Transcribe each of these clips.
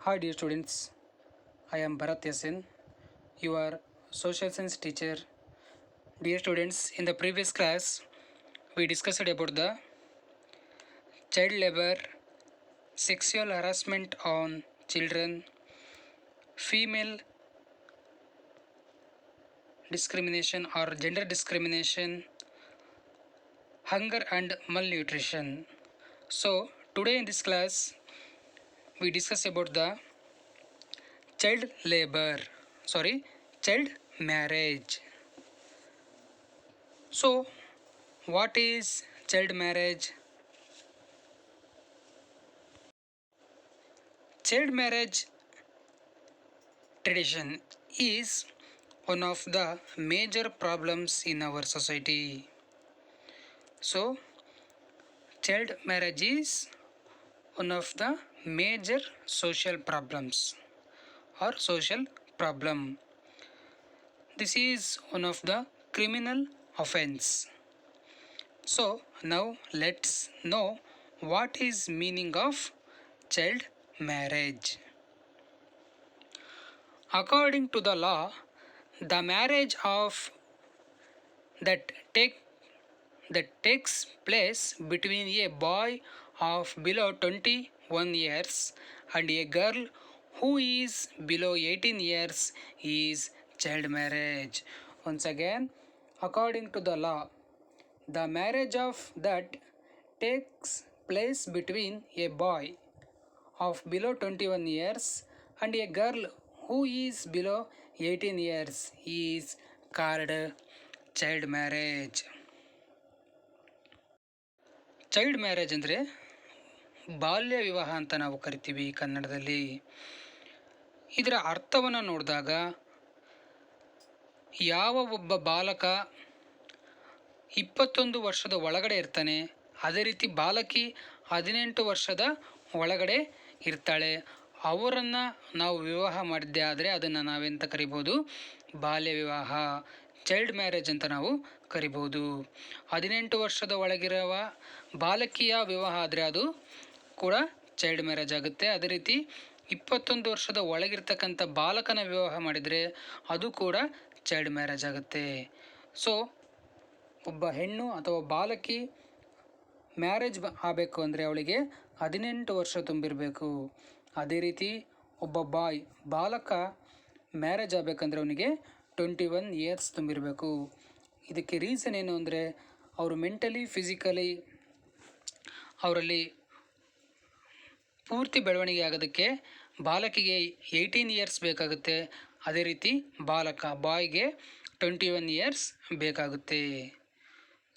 Hi dear students, I am Bharat Yasin, your social science teacher. Dear students, in the previous class, we discussed about the child labor, sexual harassment on children, female discrimination or gender discrimination, hunger and malnutrition. So, today in this class, we discuss about the child labor, child marriage. So, what is child marriage? Child marriage tradition is one of the major problems in our society. So, child marriage is one of the major social problems or social problem. This is one of the criminal offense. So, now let's know what is meaning of child marriage. According to the law, the marriage of that takes place between a boy of below 21 years and a girl who is below 18 years is child marriage. Once again, according to the law, the marriage of that takes place between a boy of below 21 years and a girl who is below 18 years is called child marriage. Child marriage ಅಂದರೆ ಬಾಲ್ಯ ವಿವಾಹ ಅಂತ ನಾವು ಕರಿತೀವಿ ಕನ್ನಡದಲ್ಲಿ. ಇದರ ಅರ್ಥವನ್ನು ನೋಡಿದಾಗ ಯಾವ ಒಬ್ಬ ಬಾಲಕ 21 ವರ್ಷದ ಒಳಗಡೆ ಇರ್ತಾನೆ, ಅದೇ ರೀತಿ ಬಾಲಕಿ 18 ವರ್ಷದ ಒಳಗಡೆ ಇರ್ತಾಳೆ, ಅವರನ್ನು ನಾವು ವಿವಾಹ ಮಾಡಿದ್ದೆ ಆದರೆ ಅದನ್ನು ನಾವೆಂತ ಕರಿಬೋದು? ಬಾಲ್ಯ ವಿವಾಹ, ಚೈಲ್ಡ್ ಮ್ಯಾರೇಜ್ ಅಂತ ನಾವು ಕರಿಬೋದು. 18 ವರ್ಷದ ಒಳಗಿರುವ ಬಾಲಕಿಯ ವಿವಾಹ ಆದರೆ ಅದು ಕೂಡ ಚೈಲ್ಡ್ ಮ್ಯಾರೇಜ್ ಆಗುತ್ತೆ. ಅದೇ ರೀತಿ 21 ವರ್ಷದ ಒಳಗಿರ್ತಕ್ಕಂಥ ಬಾಲಕನ ವಿವಾಹ ಮಾಡಿದರೆ ಅದು ಕೂಡ ಚೈಲ್ಡ್ ಮ್ಯಾರೇಜ್ ಆಗುತ್ತೆ. ಸೊ ಒಬ್ಬ ಹೆಣ್ಣು ಅಥವಾ ಬಾಲಕಿ ಮ್ಯಾರೇಜ್ ಆಗಬೇಕು ಅಂದರೆ ಅವಳಿಗೆ 18 ವರ್ಷ ತುಂಬಿರಬೇಕು. ಅದೇ ರೀತಿ ಒಬ್ಬ ಬಾಲಕ ಮ್ಯಾರೇಜ್ ಆಗಬೇಕಂದ್ರೆ ಅವನಿಗೆ 21 ಇಯರ್ಸ್ ತುಂಬಿರಬೇಕು. ಇದಕ್ಕೆ ರೀಸನ್ ಏನು ಅಂದರೆ ಅವರು ಮೆಂಟಲಿ ಫಿಸಿಕಲಿ ಅವರಲ್ಲಿ ಪೂರ್ತಿ ಬೆಳವಣಿಗೆ ಆಗೋದಕ್ಕೆ ಬಾಲಕಿಗೆ 18 ಇಯರ್ಸ್ ಬೇಕಾಗುತ್ತೆ. ಅದೇ ರೀತಿ ಬಾಯ್ಗೆ 21 ಇಯರ್ಸ್ ಬೇಕಾಗುತ್ತೆ.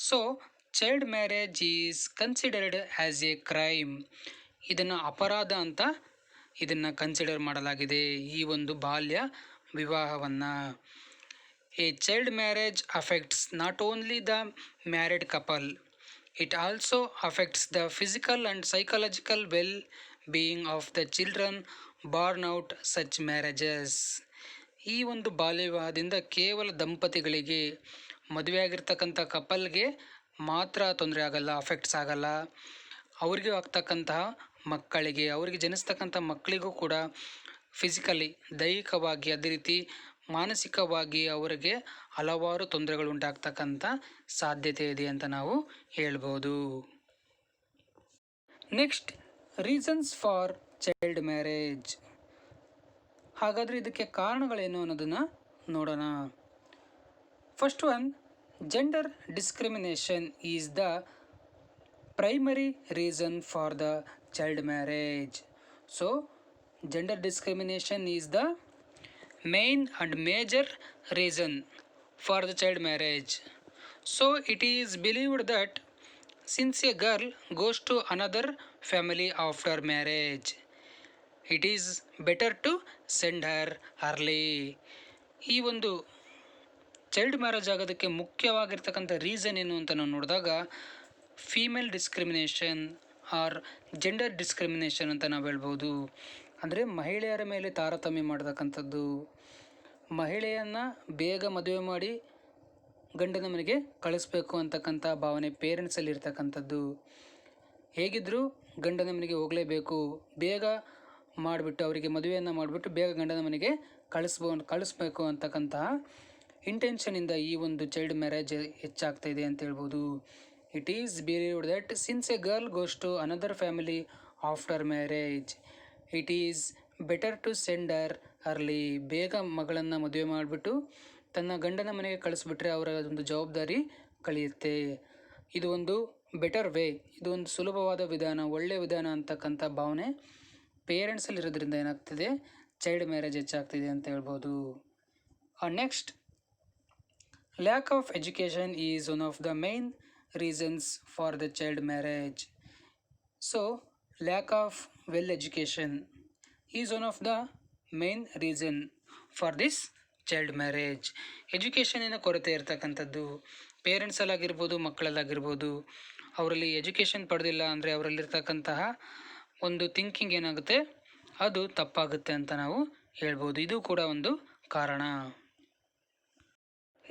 So child marriage is considered as A crime. ಇದನ್ನು ಅಪರಾಧ ಅಂತ ಇದನ್ನು ಕನ್ಸಿಡರ್ ಮಾಡಲಾಗಿದೆ, ಈ ಒಂದು ಬಾಲ್ಯ ವಿವಾಹವನ್ನು. A child marriage affects not only the married couple, it also affects the physical and psychological well being of the children Born out such marriages. ಈ ಒಂದು ಬಾಲ್ಯ ವಿವಾಹದಿಂದ ಕೇವಲ ದಂಪತಿಗಳಿಗೆ, ಮದುವೆಯಾಗಿರ್ತಕ್ಕಂಥ ಕಪಲ್ಗೆ ಮಾತ್ರ ತೊಂದರೆ ಆಗಲ್ಲ, ಅಫೆಕ್ಟ್ಸ್ ಆಗಲ್ಲ, ಅವ್ರಿಗೆ ಆಗ್ತಕ್ಕಂತಹ ಮಕ್ಕಳಿಗೆ, ಅವರಿಗೆ ಜನಿಸ್ತಕ್ಕಂಥ ಮಕ್ಕಳಿಗೂ ಕೂಡ ಫಿಸಿಕಲಿ ದೈಹಿಕವಾಗಿ ಅದೇ ರೀತಿ ಮಾನಸಿಕವಾಗಿ ಅವರಿಗೆ ಹಲವಾರು ತೊಂದರೆಗಳು ಉಂಟಾಗ್ತಕ್ಕಂಥ ಸಾಧ್ಯತೆ ಇದೆ ಅಂತ ನಾವು ಹೇಳ್ಬೋದು. Next, reasons for child marriage. ಹಾಗಾದರೆ ಇದಕ್ಕೆ ಕಾರಣಗಳೇನು ಅನ್ನೋದನ್ನು ನೋಡೋಣ. First one, gender discrimination is the primary reason for the child marriage. So gender discrimination is the main and major reason for the child marriage. So it is believed that since a girl goes to another family after marriage, it is better to send her early. ಈ ಒಂದು child marriage ಆಗೋದಕ್ಕೆ ಮುಖ್ಯವಾಗಿರ್ತಕ್ಕಂಥ reason ಏನು ಅಂತ ನಾವು ನೋಡಿದಾಗ female discrimination or gender discrimination ಅಂತ ನಾವು ಹೇಳ್ಬೋದು. ಅಂದರೆ ಮಹಿಳೆಯರ ಮೇಲೆ ತಾರತಮ್ಯ ಮಾಡತಕ್ಕಂಥದ್ದು, ಮಹಿಳೆಯನ್ನು ಬೇಗ ಮದುವೆ ಮಾಡಿ ಗಂಡನ ಮನೆಗೆ ಕಳಿಸ್ಬೇಕು ಅಂತಕ್ಕಂಥ ಭಾವನೆ ಪೇರೆಂಟ್ಸಲ್ಲಿ ಇರ್ತಕ್ಕಂಥದ್ದು. ಹೇಗಿದ್ದರೂ ಗಂಡನ ಮನೆಗೆ ಹೋಗಲೇಬೇಕು, ಬೇಗ ಮಾಡಿಬಿಟ್ಟು ಅವರಿಗೆ ಮದುವೆಯನ್ನು ಮಾಡಿಬಿಟ್ಟು ಬೇಗ ಗಂಡನ ಮನೆಗೆ ಕಳಿಸ್ಬೇಕು ಅಂತಕ್ಕಂತಹ ಇಂಟೆನ್ಷನಿಂದ ಈ ಒಂದು ಚೈಲ್ಡ್ ಮ್ಯಾರೇಜ್ ಹೆಚ್ಚಾಗ್ತಾ ಇದೆ ಅಂತ ಹೇಳ್ಬೋದು. It is believed that since a girl goes to another family after marriage it is better to send her early. ಬೇಗ ಮಗಳನ್ನು ಮದುವೆ ಮಾಡಿಬಿಟ್ಟು ತನ್ನ ಗಂಡನ ಮನೆಗೆ ಕಳಿಸ್ಬಿಟ್ರೆ ಅವರ ಒಂದು ಜವಾಬ್ದಾರಿ ಕಳೆಯುತ್ತೆ. ಇದು ಒಂದು ಬೆಟರ್ ವೇ, ಇದು ಒಂದು ಸುಲಭವಾದ ವಿಧಾನ, ಒಳ್ಳೆಯ ವಿಧಾನ ಅಂತಕ್ಕಂಥ ಭಾವನೆ ಪೇರೆಂಟ್ಸಲ್ಲಿ ಇರೋದ್ರಿಂದ ಏನಾಗ್ತಿದೆ, ಚೈಲ್ಡ್ ಮ್ಯಾರೇಜ್ ಹೆಚ್ಚಾಗ್ತಿದೆ ಅಂತ ಹೇಳ್ಬೋದು. Next, lack of education is one of the main reasons for the child marriage. So lack of well education is one of the main reason for this child marriage. ಎಜುಕೇಷನಿನ ಕೊರತೆ ಇರತಕ್ಕಂಥದ್ದು ಪೇರೆಂಟ್ಸಲ್ಲಾಗಿರ್ಬೋದು, ಮಕ್ಕಳಲ್ಲಾಗಿರ್ಬೋದು. ಅವರಲ್ಲಿ education ಪಡೆದಿಲ್ಲ ಅಂದರೆ ಅವರಲ್ಲಿರ್ತಕ್ಕಂತಹ ಒಂದು ಥಿಂಕಿಂಗ್ ಏನಾಗುತ್ತೆ, ಅದು ತಪ್ಪಾಗುತ್ತೆ ಅಂತ ನಾವು ಹೇಳ್ಬೋದು. ಇದು ಕೂಡ ಒಂದು ಕಾರಣ.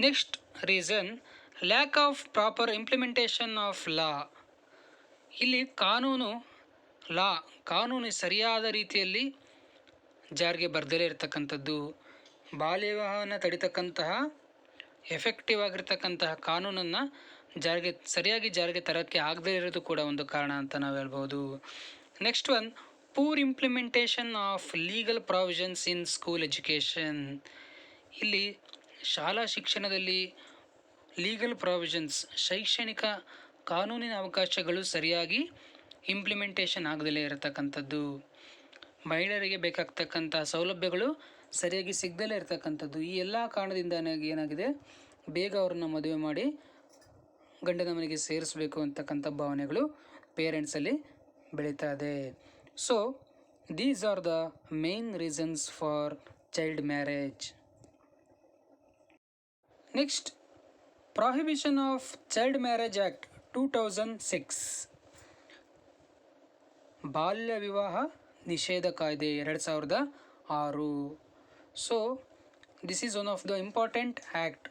Next reason, lack of proper implementation of law. ಇಲ್ಲಿ ಕಾನೂನು ಸರಿಯಾದ ರೀತಿಯಲ್ಲಿ ಜಾರಿಗೆ ಬರ್ದಲೇ ಇರತಕ್ಕಂಥದ್ದು. ಬಾಲ್ಯ ವಿವಾಹವನ್ನು ತಡಿತಕ್ಕಂತಹ ಎಫೆಕ್ಟಿವ್ ಆಗಿರ್ತಕ್ಕಂತಹ ಕಾನೂನನ್ನು ಸರಿಯಾಗಿ ಜಾರಿಗೆ ತರೋಕ್ಕೆ ಆಗದೇ ಇರೋದು ಕೂಡ ಒಂದು ಕಾರಣ ಅಂತ ನಾವು ಹೇಳ್ಬೋದು. Next one, poor implementation of legal provisions in school education. ಇಲ್ಲಿ ಶಾಲಾ ಶಿಕ್ಷಣದಲ್ಲಿ ಲೀಗಲ್ ಪ್ರಾವಿಷನ್ಸ್, ಶೈಕ್ಷಣಿಕ ಕಾನೂನಿನ ಅವಕಾಶಗಳು ಸರಿಯಾಗಿ ಇಂಪ್ಲಿಮೆಂಟೇಷನ್ ಆಗದಲೇ ಇರತಕ್ಕಂಥದ್ದು. ಮಹಿಳೆಯರಿಗೆ ಬೇಕಾಗ್ತಕ್ಕಂಥ ಸೌಲಭ್ಯಗಳು ಸರಿಯಾಗಿ ಸಿಗದಲೇ ಇರತಕ್ಕಂಥದ್ದು. ಈ ಎಲ್ಲ ಕಾರಣದಿಂದ ಏನಾಗಿದೆ, ಬೇಗ ಅವ್ರನ್ನ ಮದುವೆ ಮಾಡಿ ಗಂಡನ ಮನೆಗೆ ಸೇರಿಸಬೇಕು ಅಂತಕ್ಕಂಥ ಭಾವನೆಗಳು ಪೇರೆಂಟ್ಸಲ್ಲಿ ಬೆಳೀತಾ ಇದೆ. So these are the main reasons for child marriage. Next, prohibition of child marriage act 2006. ಬಾಲ್ಯ ವಿವಾಹ ನಿಷೇಧ ಕಾಯ್ದೆ 2006. So this is one of the important act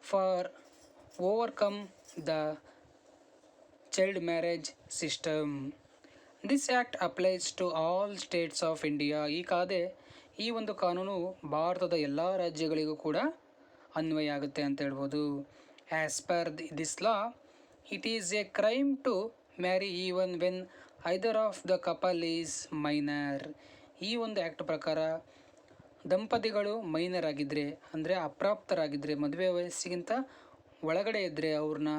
for overcome the child marriage system. This act applies to all states of India. ಈ ಒಂದು ಕಾನೂನು ಭಾರತದ ಎಲ್ಲ ರಾಜ್ಯಗಳಿಗೂ ಕೂಡ ಅನ್ವಯ ಆಗುತ್ತೆ ಅಂತ ಹೇಳ್ಬೋದು. As per this law, it is a crime to marry even when either of the couple is minor. ಈ ಒಂದು ಆ್ಯಕ್ಟ್ ಪ್ರಕಾರ ದಂಪತಿಗಳು ಮೈನರ್ ಆಗಿದ್ದರೆ, ಅಂದರೆ ಅಪ್ರಾಪ್ತರಾಗಿದ್ದರೆ, ಮದುವೆ ವಯಸ್ಸಿಗಿಂತ ಒಳಗಡೆ ಇದ್ದರೆ ಅವ್ರನ್ನ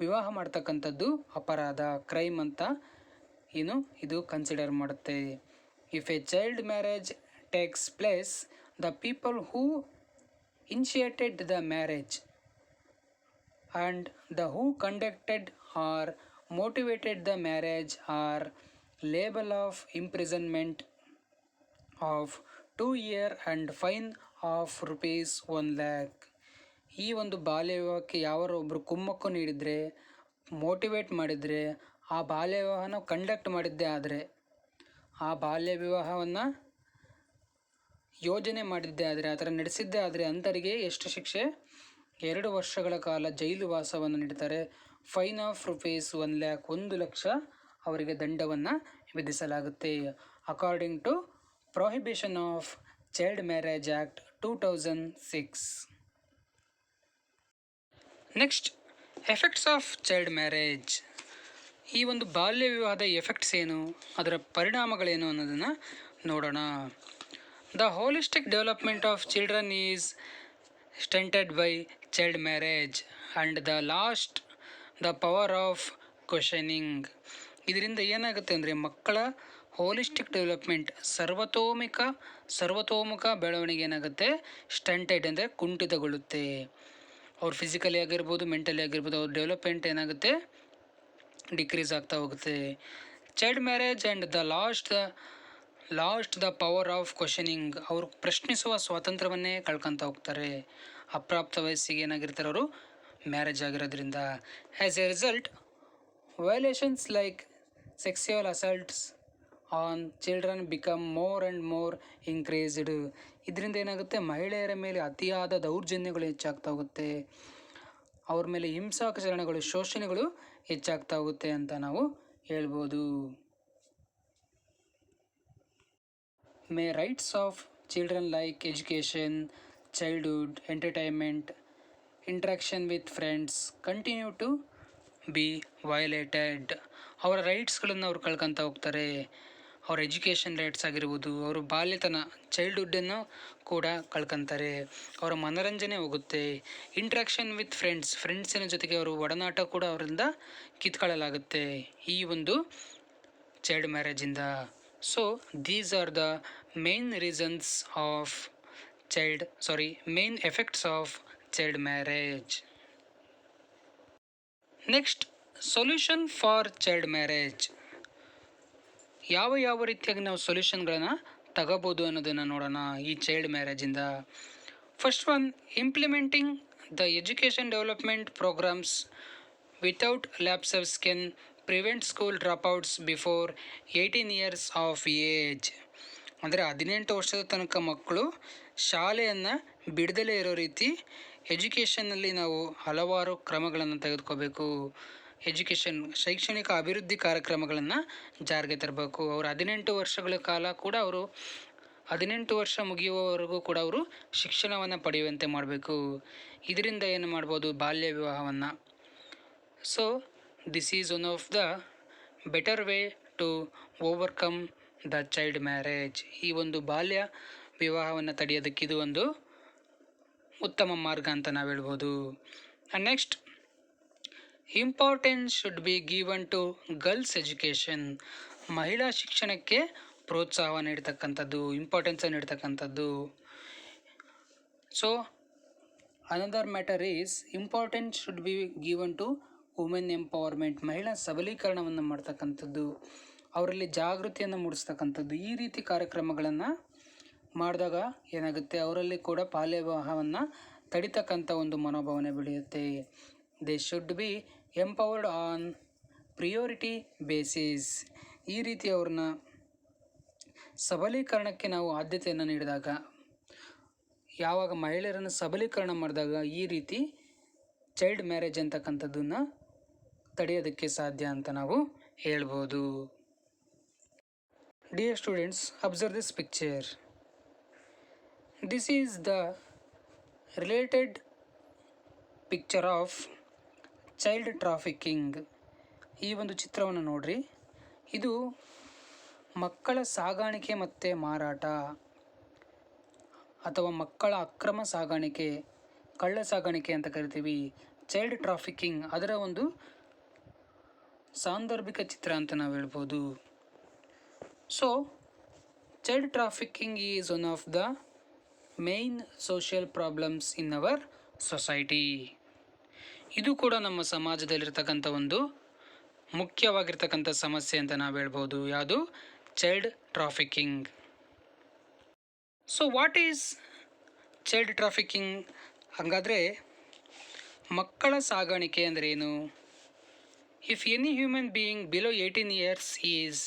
ವಿವಾಹ ಮಾಡ್ತಕ್ಕಂಥದ್ದು ಅಪರಾಧ, ಕ್ರೈಮ್ ಅಂತ ಇದು ಕನ್ಸಿಡರ್ ಮಾಡುತ್ತೆ. If A child marriage takes place, the people who initiated the marriage and the who conducted or motivated the marriage are liable of imprisonment of 2 years and fine of rupees 1 lakh. ಈ ಒಂದು ಬಾಲ್ಯ ವಿವಾಹಕ್ಕೆ ಯಾರೋ ಒಬ್ಬರು ಕುಮ್ಮಕ್ಕು ನೀಡಿದರೆ, motivate ಮಾಡಿದರೆ, ಆ ಬಾಲ್ಯ ವಿವಾಹನ ಕಂಡಕ್ಟ್ ಮಾಡಿದ್ದೇ ಆದರೆ, ಆ ಬಾಲ್ಯ ವಿವಾಹವನ್ನು ಯೋಜನೆ ಮಾಡಿದ್ದೇ ಆದರೆ, ಆ ಥರ ನಡೆಸಿದ್ದೇ ಆದರೆ ಅಂಥವರಿಗೆ ಎಷ್ಟು ಶಿಕ್ಷೆ? 2 ವರ್ಷಗಳ ಕಾಲ ಜೈಲು ವಾಸವನ್ನು ನೀಡ್ತಾರೆ. ಫೈನ್ ಆಫ್ rupees 1 lakh, 1 ಲಕ್ಷ ಅವರಿಗೆ ದಂಡವನ್ನು ವಿಧಿಸಲಾಗುತ್ತೆ. According to prohibition of child marriage act 2006. Next, effects of child marriage. ಈ ಒಂದು ಬಾಲ್ಯ ವಿವಾಹದ ಎಫೆಕ್ಟ್ಸ್ ಏನು, ಅದರ ಪರಿಣಾಮಗಳೇನು ಅನ್ನೋದನ್ನು ನೋಡೋಣ. The holistic development of children is stunted by child marriage and the power of questioning. ಇದರಿಂದ ಏನಾಗುತ್ತೆ ಅಂದರೆ ಮಕ್ಕಳ ಹೋಲಿಸ್ಟಿಕ್ ಡೆವಲಪ್ಮೆಂಟ್, ಸರ್ವತೋಮುಖ ಬೆಳವಣಿಗೆ ಏನಾಗುತ್ತೆ, ಸ್ಟಂಟೆಡ್ ಅಂದರೆ ಕುಂಠಿತಗೊಳ್ಳುತ್ತೆ. ಅವ್ರು ಫಿಸಿಕಲಿ ಆಗಿರ್ಬೋದು, ಮೆಂಟಲಿ ಆಗಿರ್ಬೋದು, ಅವ್ರ ಡೆವಲಪ್ಮೆಂಟ್ ಏನಾಗುತ್ತೆ, ಡಿಕ್ರೀಸ್ ಆಗ್ತಾ ಹೋಗುತ್ತೆ. Child marriage and the power of questioning, ಅವರು ಪ್ರಶ್ನಿಸುವ ಸ್ವಾತಂತ್ರ್ಯವನ್ನೇ ಕಳ್ಕೊತಾ ಹೋಗ್ತಾರೆ. ಅಪ್ರಾಪ್ತ ವಯಸ್ಸಿಗೆ ಏನಾಗಿರ್ತಾರೆ ಅವರು, ಮ್ಯಾರೇಜ್ ಆಗಿರೋದ್ರಿಂದ. As a result, violations like sexual assaults on children become more and more increased. ಇದರಿಂದ ಏನಾಗುತ್ತೆ, ಮಹಿಳೆಯರ ಮೇಲೆ ಅತಿಯಾದ ದೌರ್ಜನ್ಯಗಳು ಹೆಚ್ಚಾಗ್ತಾ ಹೋಗುತ್ತೆ, ಅವ್ರ ಮೇಲೆ ಹಿಂಸಾಚರಣೆಗಳು, ಶೋಷಣೆಗಳು ಹೆಚ್ಚಾಗ್ತಾ ಹೋಗುತ್ತೆ ಅಂತ ನಾವು ಹೇಳ್ಬೋದು. May rights of children like education, childhood, entertainment, interaction with friends continue to be violated. ಅವರ ರೈಟ್ಸ್ಗಳನ್ನು ಅವ್ರು ಕಳ್ಕೊತ ಹೋಗ್ತಾರೆ. ಅವ್ರ ಎಜುಕೇಷನ್ ರೈಟ್ಸ್ ಆಗಿರ್ಬೋದು, ಅವರು ಬಾಲ್ಯತನ ಚೈಲ್ಡ್ಹುಡ್ಡನ್ನು ಕೂಡ ಕಳ್ಕೊತಾರೆ. ಅವರ ಮನೋರಂಜನೆ ಹೋಗುತ್ತೆ. ಇಂಟ್ರಾಕ್ಷನ್ ವಿತ್ ಫ್ರೆಂಡ್ಸಿನ ಜೊತೆಗೆ ಅವರು ಒಡನಾಟ ಕೂಡ ಅವರಿಂದ ಕಿತ್ಕೊಳ್ಳಲಾಗುತ್ತೆ ಈ ಒಂದು ಚೈಲ್ಡ್ ಮ್ಯಾರೇಜಿಂದ. So these are the main reasons of main effects of child marriage. Next, solution for child marriage. ಯಾವ ರೀತಿಯಾಗಿ ನಾವು ಸೊಲ್ಯೂಷನ್ಗಳನ್ನು ತಗೋಬೋದು ಅನ್ನೋದನ್ನು ನೋಡೋಣ ಈ ಚೈಲ್ಡ್ ಮ್ಯಾರೇಜಿಂದ. First one, implementing the education development programs without lapses can prevent school dropouts before 18 years of age. ಅಂದರೆ 18 ವರ್ಷದ ತನಕ ಮಕ್ಕಳು ಶಾಲೆಯನ್ನು ಬಿಡದಲೇ ಇರೋ ರೀತಿ ಎಜುಕೇಷನ್ನಲ್ಲಿ ನಾವು ಹಲವಾರು ಕ್ರಮಗಳನ್ನು ತೆಗೆದುಕೋಬೇಕು. ಶೈಕ್ಷಣಿಕ ಅಭಿವೃದ್ಧಿ ಕಾರ್ಯಕ್ರಮಗಳನ್ನು ಜಾರಿಗೆ ತರಬೇಕು. ಅವರು 18 ವರ್ಷಗಳ ಕಾಲ ಕೂಡ ಅವರು 18 ವರ್ಷ ಮುಗಿಯುವವರೆಗೂ ಕೂಡ ಅವರು ಶಿಕ್ಷಣವನ್ನು ಪಡೆಯುವಂತೆ ಮಾಡಬೇಕು. ಇದರಿಂದ ಏನು ಮಾಡ್ಬೋದು, ಬಾಲ್ಯ ವಿವಾಹವನ್ನು. So this is one of the better way to overcome the child marriage. ಈ ಒಂದು ಬಾಲ್ಯ ವಿವಾಹವನ್ನು ತಡೆಯೋದಕ್ಕೆ ಇದು ಒಂದು ಉತ್ತಮ ಮಾರ್ಗ ಅಂತ ನಾವು ಹೇಳ್ಬೋದು. Next, importance should be given to girls education. ಮಹಿಳಾ ಶಿಕ್ಷಣಕ್ಕೆ ಪ್ರೋತ್ಸಾಹ ನೀಡ್ತಕ್ಕಂಥದ್ದು, ಇಂಪಾರ್ಟೆನ್ಸನ್ನು ನೀಡ್ತಕ್ಕಂಥದ್ದು. So another matter is importance should be given to women empowerment. ಮಹಿಳಾ ಸಬಲೀಕರಣವನ್ನು ಮಾಡ್ತಕ್ಕಂಥದ್ದು, ಅವರಲ್ಲಿ ಜಾಗೃತಿಯನ್ನು ಮೂಡಿಸ್ತಕ್ಕಂಥದ್ದು. ಈ ರೀತಿ ಕಾರ್ಯಕ್ರಮಗಳನ್ನು ಮಾಡಿದಾಗ ಏನಾಗುತ್ತೆ, ಅವರಲ್ಲಿ ಕೂಡ ಬಾಲ್ಯ ವಿವಾಹವನ್ನು ತಡಿತಕ್ಕಂಥ ಒಂದು ಮನೋಭಾವನೆ ಬೆಳೆಯುತ್ತೆ. They should be empowered on priority basis. ಈ ರೀತಿ ಅವ್ರನ್ನ ಸಬಲೀಕರಣಕ್ಕೆ ನಾವು ಆದ್ಯತೆಯನ್ನು ನೀಡಿದಾಗ, ಯಾವಾಗ ಮಹಿಳೆಯರನ್ನು ಸಬಲೀಕರಣ ಮಾಡಿದಾಗ ಈ ರೀತಿ ಚೈಲ್ಡ್ ಮ್ಯಾರೇಜ್ ಅಂತಕ್ಕಂಥದ್ದನ್ನು ತಡೆಯೋದಕ್ಕೆ ಸಾಧ್ಯ ಅಂತ ನಾವು ಹೇಳ್ಬೋದು. Dear students, observe this picture. This is the related picture of child trafficking. ಈ ಒಂದು ಚಿತ್ರವನ್ನು ನೋಡ್ರಿ. ಇದು ಮಕ್ಕಳ ಸಾಗಾಣಿಕೆ ಮತ್ತು ಮಾರಾಟ ಅಥವಾ ಮಕ್ಕಳ ಅಕ್ರಮ ಸಾಗಾಣಿಕೆ, ಕಳ್ಳ ಸಾಗಾಣಿಕೆ ಅಂತ ಕರಿತೀವಿ. ಚೈಲ್ಡ್ ಟ್ರಾಫಿಕಿಂಗ್ ಅದರ ಒಂದು ಸಾಂದರ್ಭಿಕ ಚಿತ್ರ ಅಂತ ನಾವು ಹೇಳ್ಬೋದು. So child trafficking is one of the main social problems in our society. ಇದು ಕೂಡ ನಮ್ಮ ಸಮಾಜದಲ್ಲಿರ್ತಕ್ಕಂಥ ಒಂದು ಮುಖ್ಯವಾಗಿರ್ತಕ್ಕಂಥ ಸಮಸ್ಯೆ ಅಂತ ನಾವು ಹೇಳ್ಬೋದು. ಯಾವುದು? Child trafficking. So what is child trafficking? ಹಾಗಾದರೆ ಮಕ್ಕಳ ಸಾಗಾಣಿಕೆ ಅಂದರೆ ಏನು? If any human being below 18 years is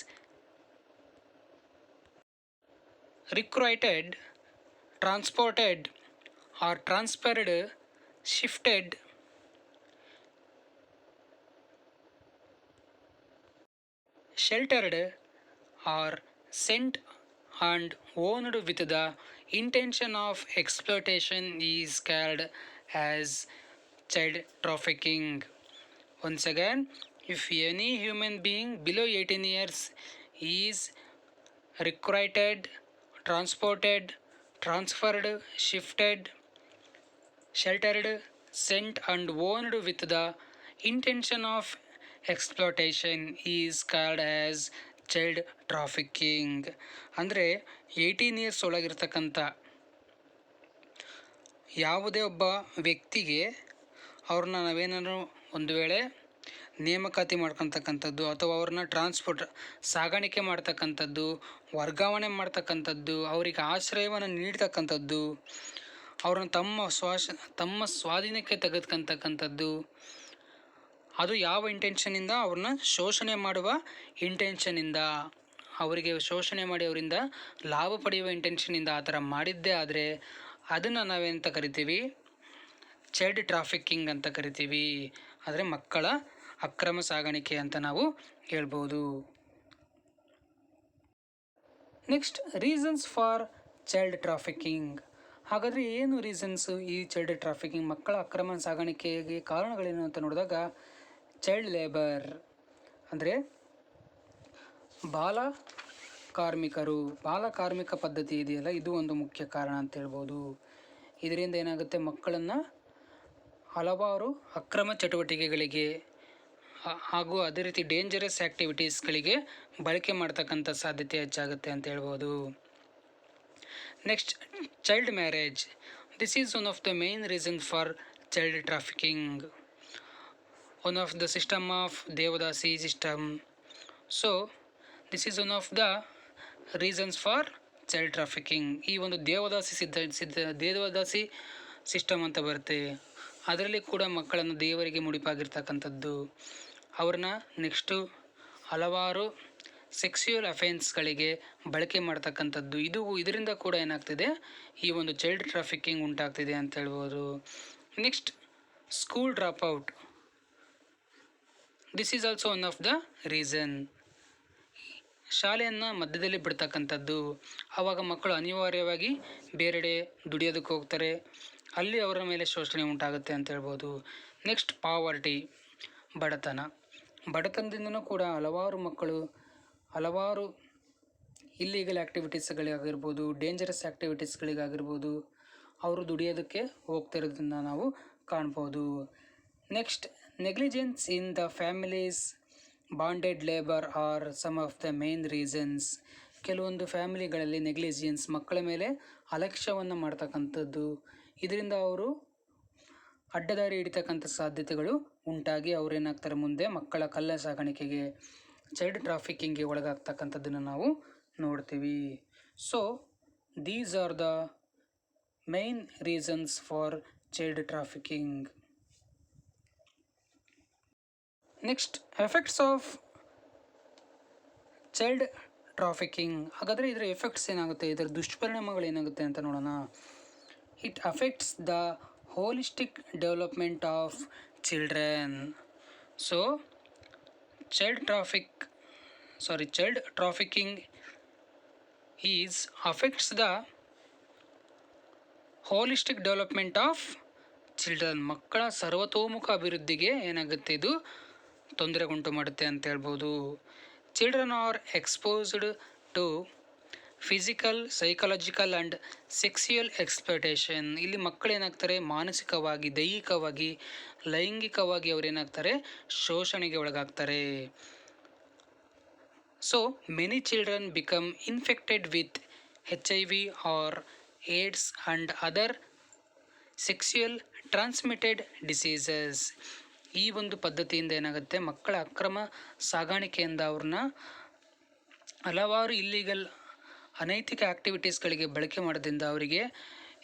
recruited, transported or transferred, shifted, sheltered or sent and owned with the intention of exploitation is called as child trafficking. Once again, if any human being below 18 years is recruited, transported, transferred, shifted, sheltered, sent and owned with the intention of exploitation is called as child trafficking. ಅಂದರೆ 18 years ಒಳಗಿರ್ತಕ್ಕಂಥ ಯಾವುದೇ ಒಬ್ಬ ವ್ಯಕ್ತಿಗೆ ಅವ್ರನ್ನ ನಾವೇನಾದ್ರು ಒಂದು ವೇಳೆ ನೇಮಕಾತಿ ಮಾಡ್ಕೊತಕ್ಕಂಥದ್ದು ಅಥವಾ ಅವ್ರನ್ನ ಸಾಗಾಣಿಕೆ ಮಾಡ್ತಕ್ಕಂಥದ್ದು, ವರ್ಗಾವಣೆ ಮಾಡ್ತಕ್ಕಂಥದ್ದು, ಅವರಿಗೆ ಆಶ್ರಯವನ್ನು ನೀಡ್ತಕ್ಕಂಥದ್ದು, ಅವ್ರನ್ನ ತಮ್ಮ ಸ್ವಾಧೀನಕ್ಕೆ ತೆಗೆದುಕೊಂತಕ್ಕಂಥದ್ದು, ಅದು ಯಾವ ಇಂಟೆನ್ಷನಿಂದ? ಅವ್ರನ್ನ ಶೋಷಣೆ ಮಾಡುವ ಇಂಟೆನ್ಷನಿಂದ, ಅವರಿಗೆ ಶೋಷಣೆ ಮಾಡಿ ಅವರಿಂದ ಲಾಭ ಪಡೆಯುವ ಇಂಟೆನ್ಷನಿಂದ ಆ ಥರ ಮಾಡಿದ್ದೇ ಆದರೆ ಅದನ್ನು ನಾವೇಂತ ಕರಿತೀವಿ? ಚೈಲ್ಡ್ ಟ್ರಾಫಿಕಿಂಗ್ ಅಂತ ಕರಿತೀವಿ. ಆದರೆ ಮಕ್ಕಳ ಅಕ್ರಮ ಸಾಗಾಣಿಕೆ ಅಂತ ನಾವು ಹೇಳ್ಬೋದು. Next reasons for child trafficking. ಹಾಗಾದರೆ ಏನು ರೀಸನ್ಸು ಈ ಚೈಲ್ಡ್ ಟ್ರಾಫಿಕಿಂಗ್, ಮಕ್ಕಳ ಅಕ್ರಮ ಸಾಗಾಣಿಕೆಗೆ ಕಾರಣಗಳೇನು ಅಂತ ನೋಡಿದಾಗ ಚೈಲ್ಡ್ ಲೇಬರ್ ಅಂದರೆ ಬಾಲ ಕಾರ್ಮಿಕ ಪದ್ಧತಿ ಇದೆಯಲ್ಲ, ಇದು ಒಂದು ಮುಖ್ಯ ಕಾರಣ ಅಂತ ಹೇಳ್ಬೋದು. ಇದರಿಂದ ಏನಾಗುತ್ತೆ, ಮಕ್ಕಳನ್ನು ಹಲವಾರು ಅಕ್ರಮ ಚಟುವಟಿಕೆಗಳಿಗೆ ಹಾಗೂ ಅದೇ ರೀತಿ ಡೇಂಜರಸ್ ಆ್ಯಕ್ಟಿವಿಟೀಸ್ಗಳಿಗೆ ಬಳಕೆ ಮಾಡ್ತಕ್ಕಂಥ ಸಾಧ್ಯತೆ ಹೆಚ್ಚಾಗುತ್ತೆ ಅಂತ ಹೇಳ್ಬೋದು. Next, child marriage. This is one of the main reason for child trafficking, one of the system of devadasi system. So this is one of the reasons for child trafficking. ಈ ಒಂದು ದೇವದಾಸಿ system ಅಂತ ಬರುತ್ತೆ, ಅದರಲ್ಲಿ ಕೂಡ ಮಕ್ಕಳನ್ನು ದೇವರಿಗೆ ಮುಡಿಪಾಗಿರ್ತಕ್ಕಂಥದ್ದು, ಅವ್ರನ್ನ next ಹಲವಾರು ಸೆಕ್ಸ್ಯುಯಲ್ ಅಫೆನ್ಸ್ಗಳಿಗೆ ಬಳಕೆ ಮಾಡ್ತಕ್ಕಂಥದ್ದು, ಇದರಿಂದ ಕೂಡ ಏನಾಗ್ತಿದೆ, ಈ ಒಂದು ಚೈಲ್ಡ್ ಟ್ರಾಫಿಕಿಂಗ್ ಉಂಟಾಗ್ತಿದೆ ಅಂತ ಹೇಳ್ಬೋದು. Next, school dropout. This is also one of the reason. ಶಾಲೆಯನ್ನು ಮಧ್ಯದಲ್ಲಿ ಬಿಡ್ತಕ್ಕಂಥದ್ದು, ಆವಾಗ ಮಕ್ಕಳು ಅನಿವಾರ್ಯವಾಗಿ ಬೇರೆಡೆ ದುಡಿಯೋದಕ್ಕೆ ಹೋಗ್ತಾರೆ, ಅಲ್ಲಿ ಅವರ ಮೇಲೆ ಶೋಷಣೆ ಉಂಟಾಗುತ್ತೆ ಅಂತ ಹೇಳ್ಬೋದು. ನೆಕ್ಸ್ಟ್, ಪಾವರ್ಟಿ, ಬಡತನದಿಂದನೂ ಕೂಡ ಹಲವಾರು ಮಕ್ಕಳು ಹಲವಾರು ಇಲ್ಲೀಗಲ್ ಆ್ಯಕ್ಟಿವಿಟೀಸ್ಗಳಿಗಾಗಿರ್ಬೋದು, ಡೇಂಜರಸ್ ಆ್ಯಕ್ಟಿವಿಟೀಸ್ಗಳಿಗಾಗಿರ್ಬೋದು ಅವರು ದುಡಿಯೋದಕ್ಕೆ ಹೋಗ್ತಿರೋದನ್ನು ನಾವು ಕಾಣ್ಬೋದು. Next, negligence in the families, bonded labour are some of the main reasons. ಕೆಲವೊಂದು ಫ್ಯಾಮಿಲಿಗಳಲ್ಲಿ ನೆಗ್ಲಿಜಿಯನ್ಸ್, ಮಕ್ಕಳ ಮೇಲೆ ಅಲಕ್ಷ್ಯವನ್ನು ಮಾಡ್ತಕ್ಕಂಥದ್ದು, ಇದರಿಂದ ಅವರು ಅಡ್ಡದಾರಿ ಹಿಡಿತಕ್ಕಂಥ ಸಾಧ್ಯತೆಗಳು ಉಂಟಾಗಿ ಅವರೇನಾಗ್ತಾರೆ, ಮುಂದೆ ಮಕ್ಕಳ ಕಳ್ಳ ಸಾಗಾಣಿಕೆಗೆ, ಚೈಲ್ಡ್ ಟ್ರಾಫಿಕಿಂಗ್ಗೆ ಒಳಗಾಗ್ತಕ್ಕಂಥದ್ದನ್ನು ನಾವು ನೋಡ್ತೀವಿ. So these are the main reasons for child trafficking. Next, effects of child trafficking. ಹಾಗಾದರೆ ಇದರ ಎಫೆಕ್ಟ್ಸ್ ಏನಾಗುತ್ತೆ, ಇದರ ದುಷ್ಪರಿಣಾಮಗಳು ಏನಾಗುತ್ತೆ ಅಂತ ನೋಡೋಣ. It affects the holistic development of children. So child trafficking is affects the holistic development of children. ಮಕ್ಕಳ ಸರ್ವತೋಮುಖ ಅಭಿವೃದ್ಧಿಗೆ ಏನಾಗುತ್ತೆ, ಇದು ತೊಂದರೆಗುಂಟು ಮಾಡುತ್ತೆ ಅಂತ ಹೇಳ್ಬೋದು. Children are exposed to physical, psychological and sexual exploitation. ಇಲ್ಲಿ ಮಕ್ಕಳೇನಾಗ್ತಾರೆ, ಮಾನಸಿಕವಾಗಿ, ದೈಹಿಕವಾಗಿ, ಲೈಂಗಿಕವಾಗಿ ಅವರೇನಾಗ್ತಾರೆ, ಶೋಷಣೆಗೆ ಒಳಗಾಗ್ತಾರೆ. So many children become infected with HIV or AIDS and other sexual transmitted diseases. ಈ ಒಂದು ಪದ್ಧತಿಯಿಂದ ಏನಾಗುತ್ತೆ, ಮಕ್ಕಳ ಅಕ್ರಮ ಸಾಗಾಣಿಕೆಯಿಂದ ಅವ್ರನ್ನ ಹಲವಾರು ಇಲ್ಲೀಗಲ್ ಅನೈತಿಕ ಆ್ಯಕ್ಟಿವಿಟೀಸ್ಗಳಿಗೆ ಬಳಕೆ ಮಾಡೋದ್ರಿಂದ ಅವರಿಗೆ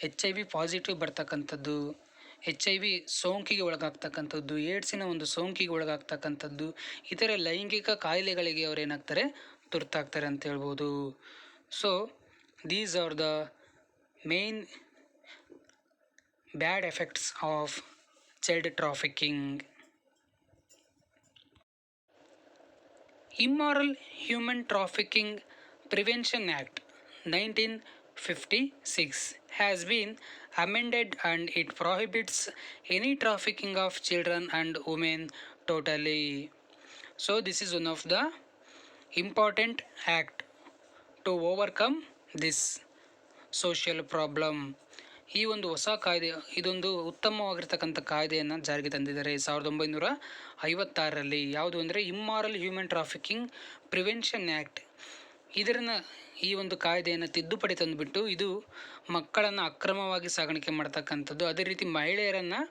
HIV ಪಾಸಿಟಿವ್ ಬರ್ತಕ್ಕಂಥದ್ದು, HIV ಸೋಂಕಿಗೆ ಒಳಗಾಗ್ತಕ್ಕಂಥದ್ದು, ಏಡ್ಸಿನ ಒಂದು ಸೋಂಕಿಗೆ ಒಳಗಾಗ್ತಕ್ಕಂಥದ್ದು, ಇತರ ಲೈಂಗಿಕ ಕಾಯಿಲೆಗಳಿಗೆ ಅವರೇನಾಗ್ತಾರೆ, ತುರ್ತಾಗ್ತಾರೆ ಅಂತ ಹೇಳ್ಬೋದು. So these are the main bad effects of child trafficking. Immoral Human Trafficking Prevention Act 1956 has been amended and it prohibits any trafficking of children and women totally. So this is one of the important act to overcome this social problem. ಈ ಒಂದು ಹೊಸ ಕಾಯ್ದೆ, ಇದೊಂದು ಉತ್ತಮವಾಗಿರ್ತಕ್ಕಂಥ ಕಾಯ್ದೆಯನ್ನು ಜಾರಿಗೆ ತಂದಿದ್ದಾರೆ 1956ರಲ್ಲಿ. ಯಾವುದು ಅಂದರೆ immoral human trafficking prevention act. ಈ ಒಂದು ಕಾಯ್ದೆಯನ್ನು ತಿದ್ದುಪಡಿ ತಂದುಬಿಟ್ಟು ಇದು ಮಕ್ಕಳನ್ನು ಅಕ್ರಮವಾಗಿ ಸಾಗಾಣಿಕೆ ಮಾಡ್ತಕ್ಕಂಥದ್ದು, ಅದೇ ರೀತಿ ಮಹಿಳೆಯರನ್ನು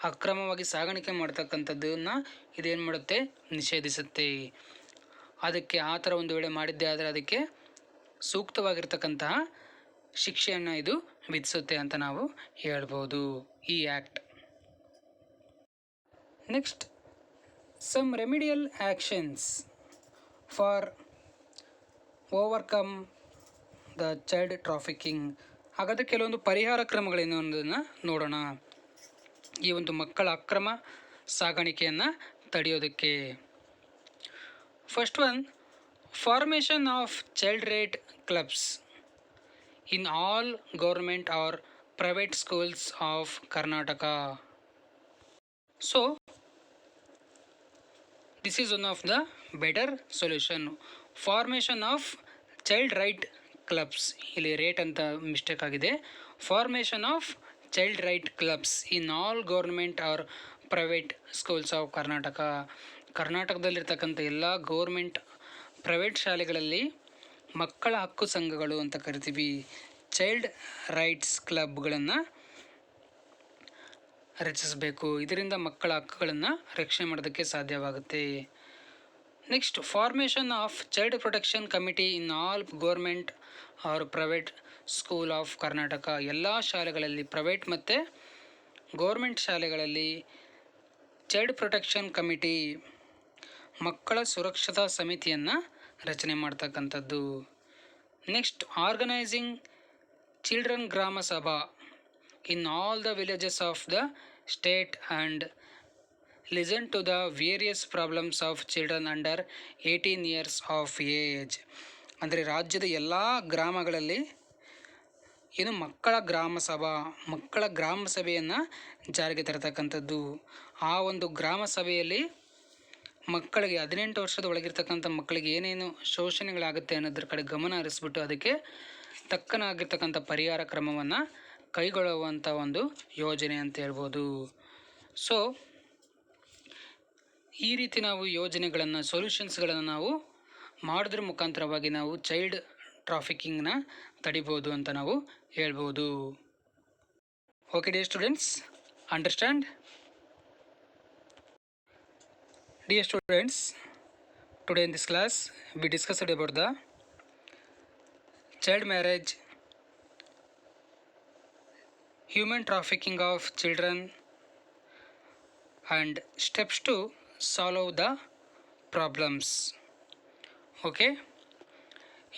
ಅಕ್ರಮವಾಗಿ ಸಾಗಾಣಿಕೆ ಮಾಡ್ತಕ್ಕಂಥದ್ದನ್ನು ಇದೇನು ಮಾಡುತ್ತೆ, ನಿಷೇಧಿಸುತ್ತೆ. ಅದಕ್ಕೆ ಆ ಥರ ಒಂದು ವೇಳೆ ಮಾಡಿದ್ದೇ ಆದರೆ ಅದಕ್ಕೆ ಸೂಕ್ತವಾಗಿರ್ತಕ್ಕಂತಹ ಶಿಕ್ಷೆಯನ್ನು ಇದು ವಿಧಿಸುತ್ತೆ ಅಂತ ನಾವು ಹೇಳ್ಬೋದು, ಈ act. Next, some remedial actions for overcome the child trafficking. ಹಾಗಾದರೆ ಕೆಲವೊಂದು ಪರಿಹಾರ ಕ್ರಮಗಳೇನು ಅನ್ನೋದನ್ನು ನೋಡೋಣ. ಈ ಒಂದು ಮಕ್ಕಳ ಅಕ್ರಮ ಸಾಗಾಣಿಕೆಯನ್ನು ತಡೆಯೋದಕ್ಕೆ first one, Formation of child right clubs in all government or private schools of Karnataka. So, this is one of the better solution. Formation of child right clubs. ಇಲ್ಲಿ ರೇಟ್ ಅಂತ ಮಿಸ್ಟೇಕ್ ಆಗಿದೆ. Formation of child right clubs in all government or private schools of Karnataka. ಕರ್ನಾಟಕದಲ್ಲಿರ್ತಕ್ಕಂಥ ಎಲ್ಲ government private ಶಾಲೆಗಳಲ್ಲಿ ಮಕ್ಕಳ ಹಕ್ಕು ಸಂಘಗಳು ಅಂತ ಕರಿತೀವಿ, ಚೈಲ್ಡ್ ರೈಟ್ಸ್ ಕ್ಲಬ್ಗಳನ್ನು ರಚಿಸಬೇಕು. ಇದರಿಂದ ಮಕ್ಕಳ ಹಕ್ಕುಗಳನ್ನು ರಕ್ಷಣೆ ಮಾಡೋದಕ್ಕೆ ಸಾಧ್ಯವಾಗುತ್ತೆ. Next, formation of child protection committee in all government or private school of Karnataka. ಎಲ್ಲ ಶಾಲೆಗಳಲ್ಲಿ, ಪ್ರೈವೇಟ್ ಮತ್ತು ಗೌರ್ಮೆಂಟ್ ಶಾಲೆಗಳಲ್ಲಿ ಚೈಲ್ಡ್ ಪ್ರೊಟೆಕ್ಷನ್ ಕಮಿಟಿ, ಮಕ್ಕಳ ಸುರಕ್ಷತಾ ಸಮಿತಿಯನ್ನು ರಚನೆ ಮಾಡ್ತಕ್ಕಂಥದ್ದು. Next, organising children gram sabha in all the villages of the state and listen to the various problems of children under 18 years of age. ಅಂದರೆ ರಾಜ್ಯದ ಎಲ್ಲ ಗ್ರಾಮಗಳಲ್ಲಿ ಏನು ಮಕ್ಕಳ ಗ್ರಾಮ ಸಭೆಯನ್ನು ಜಾರಿಗೆ ತರತಕ್ಕಂಥದ್ದು. ಆ ಒಂದು ಗ್ರಾಮ ಸಭೆಯಲ್ಲಿ ಮಕ್ಕಳಿಗೆ 18 ವರ್ಷದ ಒಳಗಿರ್ತಕ್ಕಂಥ ಮಕ್ಕಳಿಗೆ ಏನೇನು ಶೋಷಣೆಗಳಾಗುತ್ತೆ ಅನ್ನೋದ್ರ ಕಡೆ ಗಮನ ಹರಿಸ್ಬಿಟ್ಟು ಅದಕ್ಕೆ ತಕ್ಕನಾಗಿರ್ತಕ್ಕಂಥ ಪರಿಹಾರ ಕ್ರಮವನ್ನು ಕೈಗೊಳ್ಳುವಂಥ ಒಂದು ಯೋಜನೆ ಅಂತ ಹೇಳ್ಬೋದು. ಸೊ ಈ ರೀತಿ ನಾವು ಯೋಜನೆಗಳನ್ನು, ಸೊಲ್ಯೂಷನ್ಸ್ಗಳನ್ನು ನಾವು ಮಾಡೋದ್ರ ಮುಖಾಂತರವಾಗಿ ನಾವು ಚೈಲ್ಡ್ ಟ್ರಾಫಿಕಿಂಗ್ನ ತಡಿಬೋದು ಅಂತ ನಾವು ಹೇಳ್ಬೋದು. Okay dear students, understand? Dear students, today in this class we discussed about the child marriage, human trafficking of children and steps to solve the problems. Okay,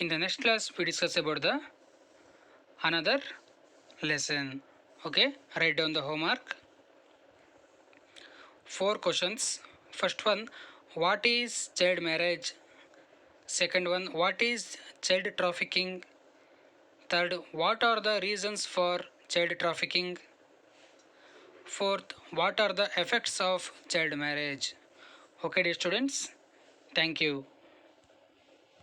in the next class we discuss about the another lesson. Okay, write down the homework. 4 questions. First one, what is child marriage? Second one, what is child trafficking? Third, what are the reasons for child trafficking? Fourth, what are the effects of child marriage? Okay dear students, thank you.